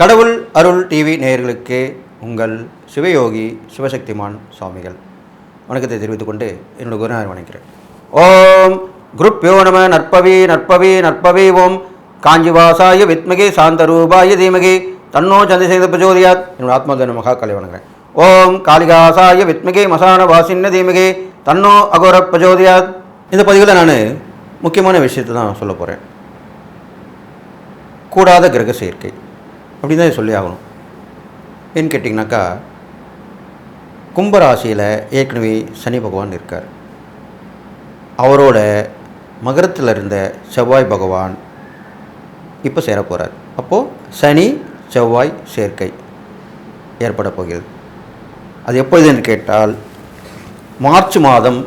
கடவுள் அருள் டிவி நேயர்களுக்கு உங்கள் சிவயோகி சிவசக்திமான் சுவாமிகள் வணக்கத்தை தெரிவித்துக் கொண்டு என்னோட குருநாதர் வணங்குகிறேன். ஓம் குருப்யோ நம நற்பவி நற்பவி நற்பவி ஓம் காஞ்சிவாசாய வித்மகே சாந்தரூபாய தீமகே தன்னோ சந்திரசேகர பிரச்சோதயாத். என்னோட ஆத்மதன மகாகாலை வணங்குகிறேன். ஓம் காளிகாசாய வித்மகே மசான வாசின்ன தீமகே தன்னோ அகோர பிரச்சோதயாத். இந்த பதிவில் நான் முக்கியமான விஷயத்தை தான் சொல்ல போகிறேன். கூடாத கிரக சேர்க்கை அப்படி தான் சொல்லி ஆகணும். ஏன்னு கேட்டிங்கனாக்கா, கும்பராசியில் ஏற்கனவே சனி பகவான் இருக்கார். அவரோட மகரத்தில் இருந்த செவ்வாய் பகவான் இப்போ சேர போகிறார். அப்போது சனி செவ்வாய் சேர்க்கை ஏற்பட போகிறது. அது எப்பொழுதுன்னு கேட்டால் மார்ச் மாதம்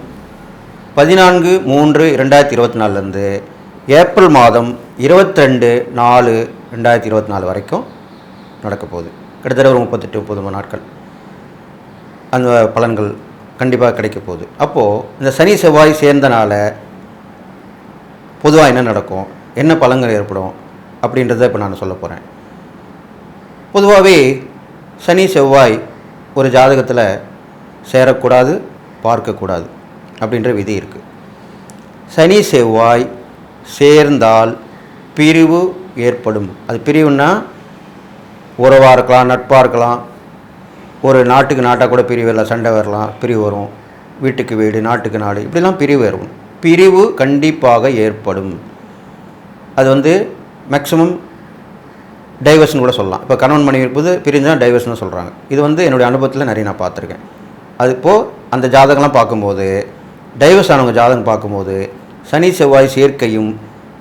14/3/2024 ஏப்ரல் மாதம் 22/4/2024 வரைக்கும் நடக்க போகுது. கிட்டத்தட்ட ஒரு 38-30 நாட்கள் அந்த பலன்கள் கண்டிப்பாக கிடைக்க போகுது. அப்போது இந்த சனி செவ்வாய் சேர்ந்தனால பொதுவாக என்ன நடக்கும், என்ன பலன்கள் ஏற்படும் அப்படின்றத இப்போ நான் சொல்ல போகிறேன். பொதுவாகவே சனி செவ்வாய் ஒரு ஜாதகத்தில் சேரக்கூடாது, பார்க்கக்கூடாது அப்படின்ற விதி இருக்குது. சனி செவ்வாய் சேர்ந்தால் பிரிவு ஏற்படும். அது பிரிவுன்னா உறவாக இருக்கலாம், நட்பாக இருக்கலாம், ஒரு நாட்டுக்கு நாட்டாக கூட பிரிவு வரலாம், சண்டை வரலாம், பிரிவு வரும், வீட்டுக்கு வீடு, நாட்டுக்கு நாடு, இப்படிலாம் பிரிவு வரும். பிரிவு கண்டிப்பாக ஏற்படும். அது மேக்ஸிமம் டைவர்ஸ்னு கூட சொல்லலாம். இப்போ கணவன் மனைவி இருப்பது பிரிஞ்சால் டைவர்ஸ்னு சொல்கிறாங்க. இது என்னுடைய அனுபவத்தில் நிறைய நான் பார்த்துருக்கேன். அது இப்போது அந்த ஜாதகம்லாம் பார்க்கும்போது, டைவர்ஸ் ஆனவங்க ஜாதகம் பார்க்கும்போது சனி செவ்வாய் சேர்க்கையும்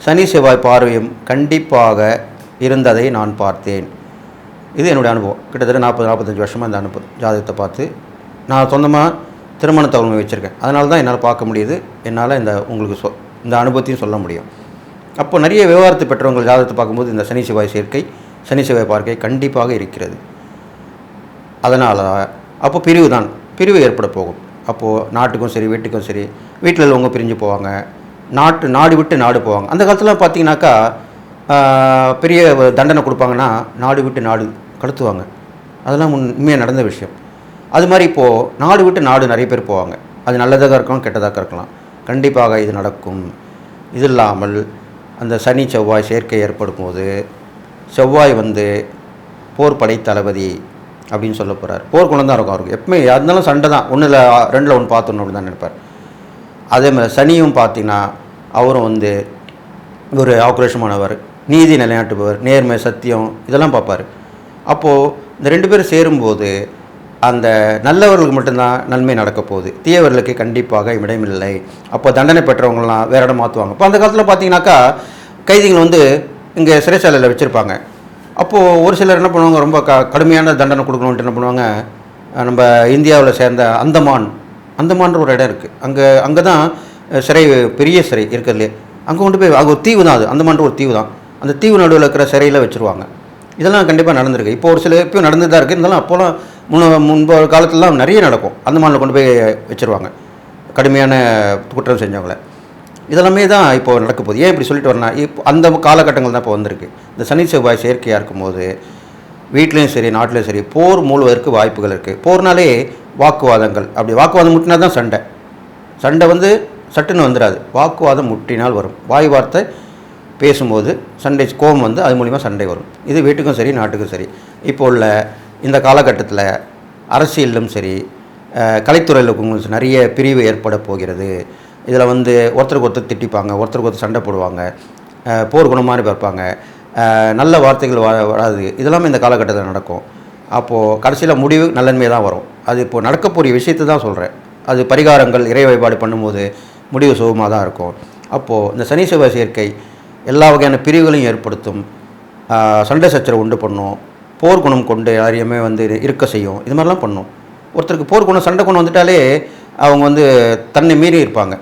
சனி செவ்வாய் பார்வையும் கண்டிப்பாக இருந்ததை நான் பார்த்தேன். இது என்னுடைய அனுபவம். கிட்டத்தட்ட 40-45 வருஷமாக இந்த ஜாதகத்தை பார்த்து நான் சொந்தமாக திருமண தகவல் வச்சுருக்கேன். அதனால தான் என்னால் பார்க்க முடியுது. என்னால் உங்களுக்கு இந்த அனுபவத்தையும் சொல்ல முடியும். அப்போ நிறைய விவகாரத்தை பெற்றவங்கள் ஜாதகத்தை பார்க்கும்போது இந்த சனி செவ்வாய் சேர்க்கை, சனி செவ்வாய் பார்க்கை கண்டிப்பாக இருக்கிறது. அதனால் அப்போ பிரிவு தான், பிரிவு ஏற்பட போகும். அப்போது நாட்டுக்கும் சரி, வீட்டுக்கும் சரி, வீட்டில் உள்ளவங்க பிரிஞ்சு போவாங்க, நாடு விட்டு நாடு போவாங்க. அந்த காலத்தில் பார்த்தீங்கன்னாக்கா பெரிய தண்டனை கொடுப்பாங்கன்னா நாடு விட்டு நாடு கடத்துவாங்க. அதெல்லாம் உண்மையாக நடந்த விஷயம். அது மாதிரி இப்போது நாடு விட்டு நாடு நிறைய பேர் போவாங்க. அது நல்லதாக இருக்கலாம், கெட்டதாக இருக்கலாம். கண்டிப்பாக இது நடக்கும். இது இல்லாமல் அந்த சனி செவ்வாய் சேர்க்கை ஏற்படும் போது செவ்வாய் போர் படை தளபதி அப்படின்னு சொல்ல போகிறார். போர்க்குணம் தான் இருக்கும் அவருக்கு. எப்பவுமே இருந்தாலும் சண்டை தான், 1 2 1 பார்த்துடணும் அப்படின்னு தான் நினைப்பார். அதே மாதிரி சனியும் பார்த்தீங்கன்னா அவரும் ஒரு ஆக்ரோஷமானவர், நீதி நிலைநாட்டுபவர், நேர்மை, சத்தியம் இதெல்லாம் பார்ப்பார். அப்போது இந்த 2 பேரும் சேரும்போது அந்த நல்லவர்களுக்கு மட்டும்தான் நன்மை நடக்க போகுது, தீயவர்களுக்கு கண்டிப்பாக இடமில்லை. அப்போ தண்டனை பெற்றவங்களாம் வேறு இடம் மாற்றுவாங்க. இப்போ அந்த காலத்தில் பார்த்தீங்கன்னாக்கா கைதிகள் இங்கே சிறைச்சாலையில் வச்சுருப்பாங்க. அப்போது ஒரு சிலர் என்ன பண்ணுவாங்க, ரொம்ப கடுமையான தண்டனை கொடுக்கணுன்ட்டு என்ன பண்ணுவாங்க, நம்ம இந்தியாவில் சேர்ந்த அந்தமான்ற ஒரு இடம் இருக்குது. அங்கே தான் சிறை, பெரிய சிறை இருக்கிறதுலே. அங்கே போய் அது ஒரு தீவு தான், அது அந்தமான்ற ஒரு தீவு தான். அந்த தீவு நடுவில் இருக்கிற சிறையில் வச்சுருவாங்க. இதெல்லாம் கண்டிப்பாக நடந்திருக்கு. இப்போ ஒரு சில இப்போயும் நடந்து தான் இருக்குது. இருந்தாலும் அப்போலாம் முன்பு காலத்துலலாம் நிறைய நடக்கும். அந்தமானில் கொண்டு போய் வச்சுருவாங்க கடுமையான குற்றம் செஞ்சவங்களை. இதெல்லாமே தான் இப்போது நடக்க போகுது. ஏன் இப்படி சொல்லிட்டு வரேன்னா, இப்போ அந்த காலகட்டங்கள் தான் இப்போ வந்திருக்கு. இந்த சனி செவ்வாய் செயற்கையாக இருக்கும்போது வீட்லேயும் சரி, நாட்டிலையும் சரி போர் மூழ்வதற்கு வாய்ப்புகள் இருக்குது. போர்னாலே வாக்குவாதங்கள், அப்படி வாக்குவாதம் முட்டினா தான் சண்டை சட்டுன்னு வந்துடாது. வாக்குவாதம் முட்டினால் வரும். வாய் வார்த்தை பேசும்போது சண்டை, கோபம் அது மூலிமா சண்டை வரும். இது வீட்டுக்கும் சரி, நாட்டுக்கும் சரி. இப்போ உள்ள இந்த காலகட்டத்தில் அரசியலிலும் சரி, கலைத்துறையில் நிறைய பிரிவு ஏற்பட போகிறது. இதில் ஒருத்தருக்கு ஒருத்தர் திட்டிப்பாங்க, ஒருத்தருக்கு ஒருத்தர் சண்டை போடுவாங்க, போர் குணமாக பார்ப்பாங்க, நல்ல வார்த்தைகள் வராது. இதெல்லாமே இந்த காலகட்டத்தில் நடக்கும். அப்போது கடைசியில் முடிவு நல்லன்மையாக தான் வரும். அது இப்போது நடக்கக்கூடிய விஷயத்தை தான் சொல்கிறேன். அது பரிகாரங்கள், இறை வழிபாடு பண்ணும்போது முடிவு சுகமாக தான் இருக்கும். அப்போது இந்த சனி செவ்வாய் சேர்க்கை எல்லா வகையான பிரிவுகளையும் ஏற்படுத்தும். சண்டை சச்சரவு உண்டு பண்ணும். போர்க்குணம் கொண்டு யாரையுமே இருக்க செய்யும். இது மாதிரிலாம் பண்ணும். ஒருத்தருக்கு போர்க்குணம், சண்டை குணம் வந்துட்டாலே அவங்க தன்னை மீறி இருப்பாங்க.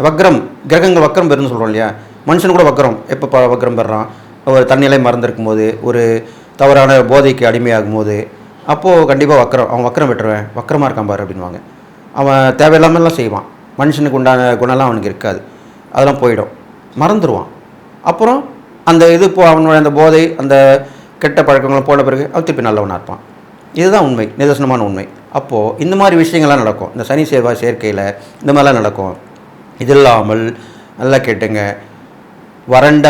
வக்ரம், கிரகங்கள் வக்ரம் பெறுன்னு சொல்கிறோம் இல்லையா, மனுஷன் கூட வக்ரம். எப்போ வக்ரம் பெறான், ஒரு தன்னிலை மறந்துருக்கும் போது, ஒரு தவறான போதைக்கு அடிமையாகும் போது, அப்போது கண்டிப்பாக அவன் வக்ரம் பெற்றுவேன், வக்ரமாக இருக்கான் பாரு அப்படின்வாங்க. அவன் தேவையில்லாமலாம் செய்வான். மனுஷனுக்கு உண்டான குணம்லாம் அவனுக்கு இருக்காது. அதெல்லாம் போயிடும், மறந்துடுவான். அப்புறம் அந்த அவனோட அந்த போதை, அந்த கெட்ட பழக்கங்களும் போன பிறகு அவன் திருப்பி நல்லவனாக இருப்பான். இதுதான் உண்மை, நிதர்சனமான உண்மை. அப்போது இந்த மாதிரி விஷயங்கள்லாம் நடக்கும். இந்த சனி செவ்வாய் சேர்க்கையில் இந்த மாதிரிலாம் நடக்கும். இது இல்லாமல் நல்லா கேட்டுங்க, வறண்ட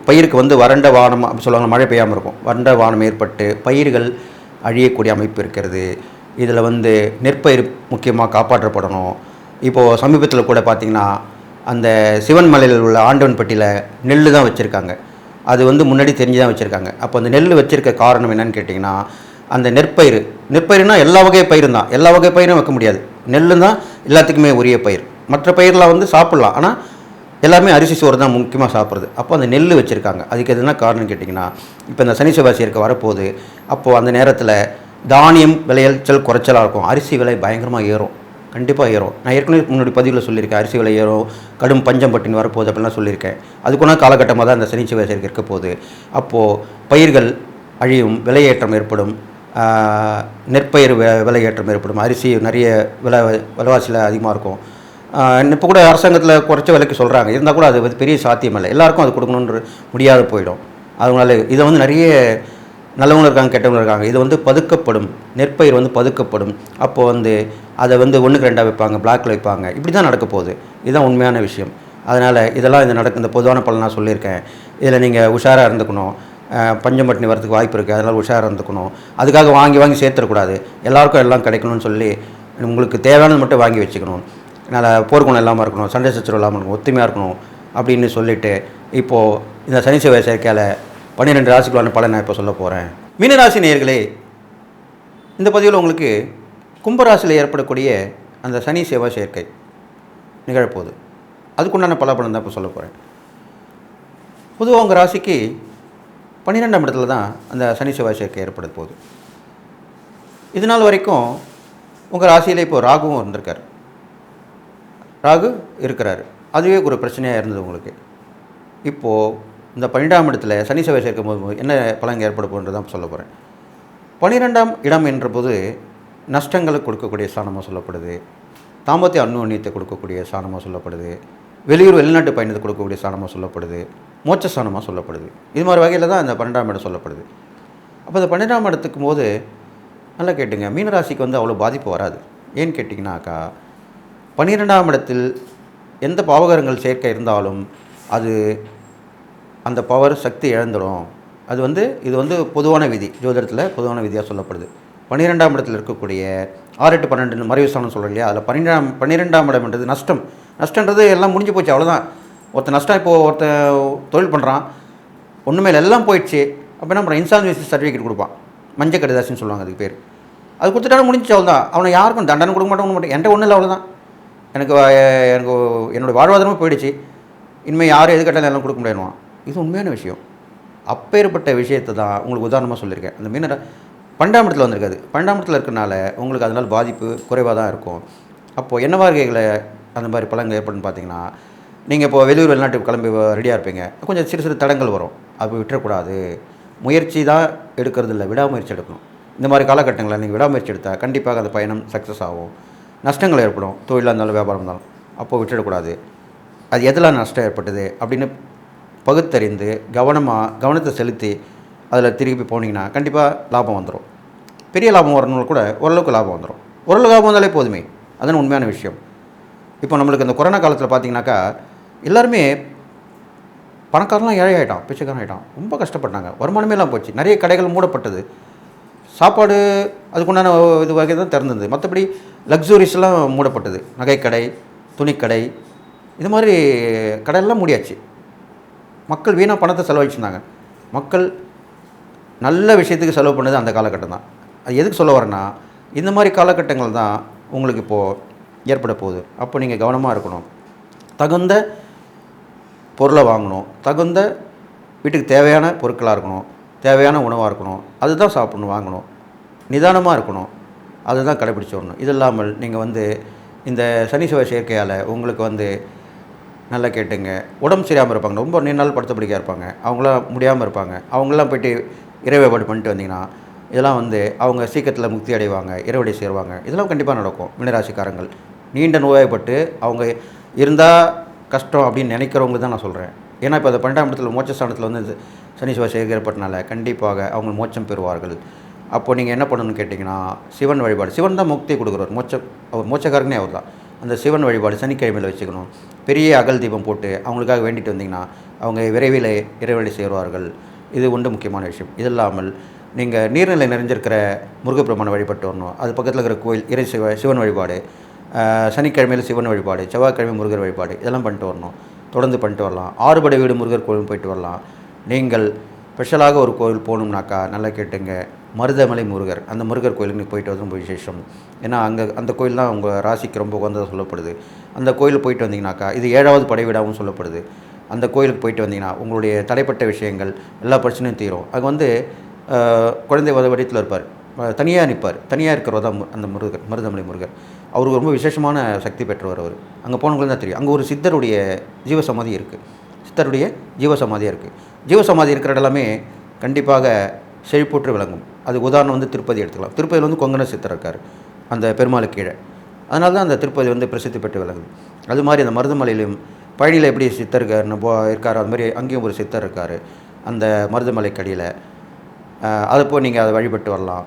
பயிருக்கு வந்து வறண்ட வானம் அப்படி சொல்லுவாங்க, மழை பெய்யாமல் இருக்கும். வறண்ட வானம் ஏற்பட்டு பயிர்கள் அழியக்கூடிய அமைப்பு இருக்கிறது. இதில் வந்து நெற்பயிர் முக்கியமாக காப்பாற்றப்படணும். இப்போது சமீபத்தில் கூட பார்த்திங்கன்னா அந்த சிவன் மலையில் உள்ள ஆண்டவன்பட்டியில் நெல் தான் வச்சுருக்காங்க. அது வந்து முன்னாடி தெரிஞ்சு தான் வச்சுருக்காங்க. அப்போ அந்த நெல் வச்சுருக்க காரணம் என்னன்னு கேட்டிங்கன்னா, அந்த நெற்பயிர்னா எல்லா வகை பயிரும் தான், எல்லா வகை பயிரும் வைக்க முடியாது. நெல் தான் எல்லாத்துக்குமே உரிய பயிர். மற்ற பயிரெலாம் வந்து சாப்பிட்லாம், ஆனால் எல்லாருமே அரிசி சோறு தான் முக்கியமாக சாப்பிட்றது. அப்போ அந்த நெல் வச்சுருக்காங்க. அதுக்கு எதுனா காரணம் கேட்டிங்கன்னா, இப்போ இந்த சனி செவ்வாய் சேர்க்கை வரப்போகுது. அப்போது அந்த நேரத்தில் தானியம் விளைச்சல் குறைச்சலாக இருக்கும். அரிசி விலை பயங்கரமாக ஏறும், கண்டிப்பாக ஏறும். நான் ஏற்கனவே முன்னாடி பதிவில் சொல்லியிருக்கேன், அரிசி விலை ஏறும், கடும் பஞ்சம் பட்டினி வரப்போகுது அப்படின்லாம் சொல்லியிருக்கேன். அதுக்குன்னா காலகட்டமாக தான் அந்த சனி செவ்வாய் சேர்க்கை இருக்க போகுது. அப்போது பயிர்கள் அழியும், விலையேற்றம் ஏற்படும், நெற்பயிர் விலையேற்றம் ஏற்படும், அரிசி நிறைய விலைவாசியில் அதிகமாக இருக்கும். இப்போ கூட அரசாங்கத்தில் குறைச்ச விலைக்கு சொல்கிறாங்க, இருந்தால் கூட அது பெரிய சாத்தியம் இல்லை. எல்லாருக்கும் அது கொடுக்கணுன்ற முடியாது போயிடும். அதனால இதை வந்து நிறைய நல்லவங்க இருக்காங்க, கெட்டவங்க இருக்காங்க. இது வந்து பதுக்கப்படும், நெற்பயிர் வந்து பதுக்கப்படும். அப்போது வந்து அதை வந்து 1க்கு 2 வைப்பாங்க, பிளாக்கில் வைப்பாங்க. இப்படி தான் நடக்க போகுது. இதுதான் உண்மையான விஷயம். அதனால் இதெல்லாம் இந்த பொதுவான பலன் நான் சொல்லியிருக்கேன். இதில் நீங்கள் உஷாராக இருந்துக்கணும். பஞ்சம் பட்டினி வரதுக்கு வாய்ப்பு இருக்குது, அதனால் உஷாராக இருந்துக்கணும். அதுக்காக வாங்கி சேர்த்துடக்கூடாது. எல்லாருக்கும் எல்லாம் கிடைக்கணும்னு சொல்லி உங்களுக்கு தேவையானது மட்டும் வாங்கி வச்சுக்கணும். நல்லா போர்க்குணம் இல்லாமல் இருக்கணும், சண்டை சச்சரவு இல்லாமல் இருக்கணும், ஒத்துமையாக இருக்கணும் அப்படின்னு சொல்லிவிட்டு, இப்போது இந்த சனி செவ்வாய் சேர்க்கையில் 12 ராசிக்குள்ளான பலன் நான் இப்போ சொல்ல போகிறேன். மீனராசி நேயர்களே, இந்த பதிவில் உங்களுக்கு கும்பராசியில் ஏற்படக்கூடிய அந்த சனி செவ்வாய் சேர்க்கை நிகழப்போகுது. அதுக்குண்டான பலன் தான் இப்போ சொல்ல போகிறேன். பொதுவாக உங்கள் ராசிக்கு 12ஆம் இடத்துல தான் அந்த சனி செவ்வாய் சேர்க்கை ஏற்பட போகுது. இது நாள் வரைக்கும் உங்கள் ராசியில் இப்போது ராகுவும் இருந்திருக்கார், ராகு இருக்கிறாரு. அதுவே ஒரு பிரச்சனையாக இருந்தது உங்களுக்கு. இப்போது இந்த 12ஆம் இடத்துல சனி செவ்வாய் சேர்க்கும் போது என்ன பலன் ஏற்பட போகுன்றது தான் சொல்ல போகிறேன். 12ஆம் இடம் என்ற போது நஷ்டங்களுக்கு கொடுக்கக்கூடிய ஸ்தானமாக சொல்லப்படுது, தாம்பத்திய அந்யோன்யத்தை கொடுக்கக்கூடிய ஸ்தானமாக சொல்லப்படுது, வெளிநாட்டு பயணத்தை கொடுக்கக்கூடிய ஸ்தானமாக சொல்லப்படுது, மோட்ச ஸ்தானமாக சொல்லப்படுது. இது மாதிரி வகையில் தான் இந்த 12ஆம் இடம் சொல்லப்படுது. அப்போ இந்த 12ஆம் இடத்துக்கும் போது நல்லா கேட்டுங்க, மீனராசிக்கு வந்து அவ்வளோ பாதிப்பு வராது. ஏன்னு கேட்டிங்கனாக்கா, 12ஆம் இடத்தில் எந்த பாவகரங்கள் சேர்க்கை இருந்தாலும் அது அந்த பவர் சக்தி இழந்துடும். இது வந்து பொதுவான விதி, ஜோதிடத்தில் பொதுவான விதியாக சொல்லப்படுது. 12ஆம் இடத்தில் இருக்கக்கூடிய 6, 8, 12 மறைவு ஸ்தானம் சொல்கிறோம் இல்லையா, அதில் 12ஆம் இடம்ன்றது நஷ்டன்றது எல்லாம் முடிஞ்சு போச்சு, அவ்வளோதான். ஒருத்தர் நஷ்டம், இப்போது ஒருத்தர் தொழில் பண்ணுறான், ஒன்றுமே எல்லாம் போயிடுச்சு. அப்போ என்ன பண்ணுறான், இன்சால்வன்சி சர்டிஃபிகேட் கொடுப்பான், மஞ்சள் கடிதாசின்னு சொல்லுவாங்க அதுக்கு பேர். அது கொடுத்துட்டாலும் முடிஞ்சிச்சு, அவ்வளோதான். அவனை யாருக்கும் தண்டனை கொடுக்க மாட்டேன், என்கிட்ட ஒன்றும் இல்லை, அவ்வளோதான். எனக்கு என்னோடய வாழ்வாதாரமே போயிடுச்சு, இனிமேல் யாரும் எது கட்டாலும் எல்லாம் கொடுக்க முடியாதுவான். இது உண்மையான விஷயம். அப்பேற்பட்ட விஷயத்தை தான் உங்களுக்கு உதாரணமாக சொல்லியிருக்கேன். அந்த மீனரை 12ஆம் இடத்துல வந்திருக்காது. 12ஆம் இடத்துல இருக்கிறனால உங்களுக்கு அதனால் பாதிப்பு குறைவாக தான் இருக்கும். அப்போது என்ன வகைகளை அந்த மாதிரி பலன்கள் ஏற்படுன்னு பார்த்தீங்கன்னா, நீங்கள் இப்போ வெளிநாட்டுக்கு கிளம்பி ரெடியாக இருப்பீங்க, கொஞ்சம் சிறு தடங்கள் வரும். அது விட்டுறக்கூடாது. முயற்சி தான் எடுக்கிறது இல்லை, விடாமுயற்சி எடுக்கணும். இந்த மாதிரி காலகட்டங்களில் நீங்கள் விடாமுயற்சி எடுத்தால் கண்டிப்பாக அந்த பயணம் சக்ஸஸ் ஆகும். நஷ்டங்கள் ஏற்படும், தொழிலாக இருந்தாலும் வியாபாரம் இருந்தாலும். அப்போது விட்டுடக்கூடாது. அது எதெல்லாம் நஷ்டம் ஏற்பட்டது அப்படின்னு பகுத்தறிந்து கவனத்தை செலுத்தி அதில் திருப்பி போனீங்கன்னா கண்டிப்பாக லாபம் வந்துடும். பெரிய லாபம் வரணும்னு கூட ஓரளவுக்கு லாபம் வந்துடும். ஓரளவுக்கு லாபம் வந்தாலே போதுமே, அதுதான் உண்மையான விஷயம். இப்போ நம்மளுக்கு இந்த கொரோனா காலத்தில் பார்த்தீங்கன்னாக்கா எல்லாருமே பணக்காரலாம் ஏழை ஆகிட்டான், பிச்சைக்காரன் ஆகிட்டான், ரொம்ப கஷ்டப்பட்டாங்க, வருமானமே எல்லாம் போச்சு. நிறைய கடைகள் மூடப்பட்டது, சாப்பாடு அதுக்குண்டான இது வகை தான் திறந்தது. மற்றபடி லக்ஸுரிஸ்லாம் மூடப்பட்டது, நகைக்கடை, துணிக்கடை, இது மாதிரி கடையெல்லாம் மூடியாச்சு. மக்கள் வீணாக பணத்தை செலவழிச்சிருந்தாங்க. மக்கள் நல்ல விஷயத்துக்கு செலவு பண்ணது அந்த காலகட்டம் தான். அது எதுக்கு சொல்ல வரேன்னா, இந்த மாதிரி காலகட்டங்கள் தான் உங்களுக்கு இப்போது ஏற்பட போகுது. அப்போ நீங்கள் கவனமாக இருக்கணும். தகுந்த பொருளை வாங்கணும், தகுந்த வீட்டுக்கு தேவையான பொருட்களாக இருக்கணும், தேவையான உணவாக இருக்கணும், அதுதான் சாப்பிடணும், வாங்கணும், நிதானமாக இருக்கணும், அதுதான் கடைப்பிடிச்சி வரணும். இது இல்லாமல் நீங்கள் வந்து இந்த சனி செவ்வாய் சேர்க்கையால் உங்களுக்கு வந்து நல்லா கேட்டுங்க, உடம்பு சரியாமல் இருப்பாங்க, ரொம்ப நீண்ட நாள் படுத்த படிக்க இருப்பாங்க, அவங்களாம் முடியாமல் இருப்பாங்க. அவங்களாம் போய்ட்டு இறை வழிபாடு பண்ணிட்டு வந்தீங்கன்னா இதெல்லாம் வந்து அவங்க சீக்கிரத்தில் முக்தி அடைவாங்க, இறைவடி சேருவாங்க. இதெல்லாம் கண்டிப்பாக நடக்கும். மீனராசிக்காரங்கள் நீண்ட நோய்வாய்ப்பட்டு அவங்க இருந்தால் கஷ்டம் அப்படின்னு நினைக்கிறவங்க தான் நான் சொல்கிறேன். ஏன்னா இப்போ அந்த 12ஆம் இடத்துல மோட்சஸ்தானத்தில் வந்து சனி செவ்வாய் சேர்க்கப்பட்டனால கண்டிப்பாக அவங்க மோட்சம் பெறுவார்கள். அப்போது நீங்கள் என்ன பண்ணணும்னு கேட்டிங்கன்னா, சிவன் வழிபாடு. சிவன் தான் முக்தி கொடுக்குறவர், அவர் மோட்சக்காரனே அவர் தான். அந்த சிவன் வழிபாடு சனிக்கிழமையில் வச்சுக்கணும். பெரிய அகல் தீபம் போட்டு அவங்களுக்காக வேண்டிட்டு வந்தீங்கன்னா அவங்க விரைவில் இறைவனை சேருவார்கள். இது ஒன்று முக்கியமான விஷயம். இது இல்லாமல் நீங்கள் நீர்நிலை நிறைஞ்சிருக்கிற முருகப்பெருமானை வழிபட்டு வரணும். அது பக்கத்தில் இருக்கிற கோயில் சிவன் வழிபாடு, சனிக்கிழமையில் சிவன் வழிபாடு, செவ்வாய்க்கிழமை முருகர் வழிபாடு, இதெல்லாம் பண்ணிட்டு வரணும். தொடர்ந்து பண்ணிட்டு வரலாம். ஆறுபடை வீடு முருகர் கோவில் போயிட்டு வரலாம். நீங்கள் ஸ்பெஷலாக ஒரு கோவில் போகணும்னாக்கா நல்லா கேட்டுங்க, மருதமலை முருகர், அந்த முருகர் கோயிலுக்கு போயிட்டு வந்து ரொம்ப விசேஷம். ஏன்னா அந்த கோயில் தான் உங்கள் ராசிக்கு ரொம்ப உகந்ததாக சொல்லப்படுது. அந்த கோயிலுக்கு போயிட்டு வந்தீங்கன்னாக்கா, இது 7வது படை வீடாகவும் சொல்லப்படுது. அந்த கோயிலுக்கு போயிட்டு வந்தீங்கன்னா உங்களுடைய தடைப்பட்ட விஷயங்கள் எல்லா பிரச்சனையும் தீரும். அங்கே வந்து குழந்தை வடிவத்தில் இருப்பார், தனியாக நிற்பார். தனியாக இருக்கிறவர் தான் அந்த முருகர், மருதமலை முருகர். அவருக்கு ரொம்ப விசேஷமான சக்தி பெற்றவர் அவர். அங்கே போனவங்களுக்கு தான் தெரியும். அங்கே ஒரு சித்தருடைய ஜீவசமாதி இருக்குது. சித்தருடைய ஜீவசமாதியாக இருக்குது. ஜீவசமாதி இருக்கிற இடமே கண்டிப்பாக செழிப்புற்று விளங்கும். அதுக்கு உதாரணம் வந்து திருப்பதி எடுத்துக்கலாம். திருப்பதியில் வந்து கொங்கண சித்தர் இருக்கார் அந்த பெருமாளுக்கு கீழே. அதனால தான் அந்த திருப்பதி வந்து பிரசித்தி பெற்று விளங்குது. அது மாதிரி அந்த மருதமலையிலும் பழனியில் எப்படி சித்தர் இருக்கார், அது மாதிரி அங்கேயும் ஒரு சித்தர் இருக்கார் அந்த மருதமலைக்கடியில். அதை போய் நீங்கள் அதை வழிபட்டு வரலாம்.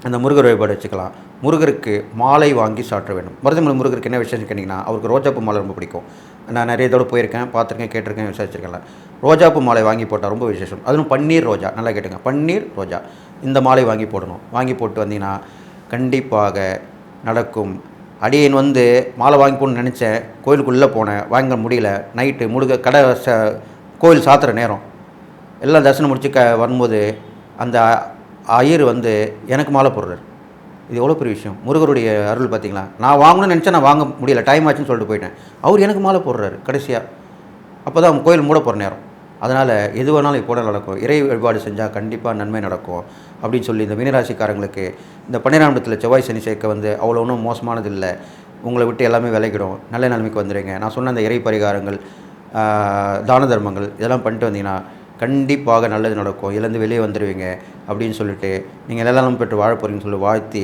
அந்த முருகர் வழிபாடு வச்சுக்கலாம். முருகருக்கு மாலை வாங்கி சாற்ற வேண்டும். மருதமலை முருகருக்கு என்ன விஷயம்னு கேட்டிங்கன்னா, அவருக்கு ரோஜாப்பூ மாலை ரொம்ப பிடிக்கும். நான் நிறைய தடவை போயிருக்கேன், பார்த்துருக்கேன், கேட்டிருக்கேன், விசாரிச்சிருக்கேன். ரோஜாப்பூ மாலை வாங்கி போட்டால் ரொம்ப விசேஷம். அதுவும் பன்னீர் ரோஜா, நல்லா கேட்டுங்க, பன்னீர் ரோஜா. இந்த மாலை வாங்கி போடணும். வாங்கி போட்டு வந்தீங்கன்னா கண்டிப்பாக நடக்கும். அடியேன் வந்து மாலை வாங்கி போகணுன்னு நினச்சேன், கோயிலுக்குள்ளே போனேன், வாங்க முடியல. நைட்டு கடை கோயில் சாத்துற நேரம் எல்லாம் தரிசனம் முடிச்சு வரும்போது அந்த ஐயர் வந்து எனக்கு மாலை போடுறார். இது எவ்வளோ பெரிய விஷயம். முருகருடைய அருள் பார்த்தீங்களா. நான் வாங்கணும்னு நினச்சா நான் வாங்க முடியல, டைம் ஆச்சுன்னு சொல்லிட்டு போயிட்டேன். அவர் எனக்கு மாலை போடுறாரு கடைசியாக. அப்போ தான் கோயில் மூட போகிற நேரம். அதனால் எது வேணாலும் இப்போ நடக்கும். இறை வழிபாடு செஞ்சால் கண்டிப்பாக நன்மை நடக்கும் அப்படின்னு சொல்லி இந்த மீனராசிக்காரங்களுக்கு இந்த 12ஆம் இடத்துல செவ்வாய் சனி சேர்க்க வந்து அவ்வளோ ஒன்றும் மோசமானது இல்லை. உங்களை விட்டு எல்லாமே விலகிடும். நல்ல நிலைமைக்கு வந்துடுங்க. நான் சொன்ன அந்த இறை பரிகாரங்கள், தான தர்மங்கள் இதெல்லாம் பண்ணிட்டு வந்தீங்கன்னா கண்டிப்பாக நல்லது நடக்கும். இதுலேருந்து வெளியே வந்துடுவீங்க அப்படின்னு சொல்லிட்டு நீங்கள் எல்லாம் பெற்று வாழ போகிறீங்கன்னு சொல்லி வாழ்த்தி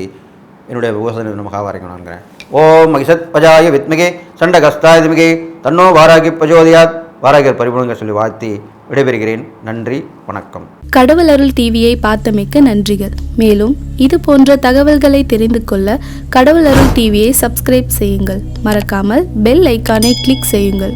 என்னுடைய விவசாய மகாவாரியம் நான்கிறேன். ஓம் மகிஷத் பஜாய வித்மிகே சண்டகஸ்தாய திமிகே தன்னோ வாராகி பிரஜோதயாத். வாராகியர் பரிபூர்ணங்க சொல்லி வாழ்த்தி விடைபெறுகிறேன். நன்றி, வணக்கம். கடவுள் அருள் டிவியை பார்த்தமைக்க நன்றிகள். மேலும் இது போன்ற தகவல்களை தெரிந்து கொள்ள கடவுள் அருள் டிவியை சப்ஸ்கிரைப் செய்யுங்கள். மறக்காமல் பெல் ஐக்கானை கிளிக் செய்யுங்கள்.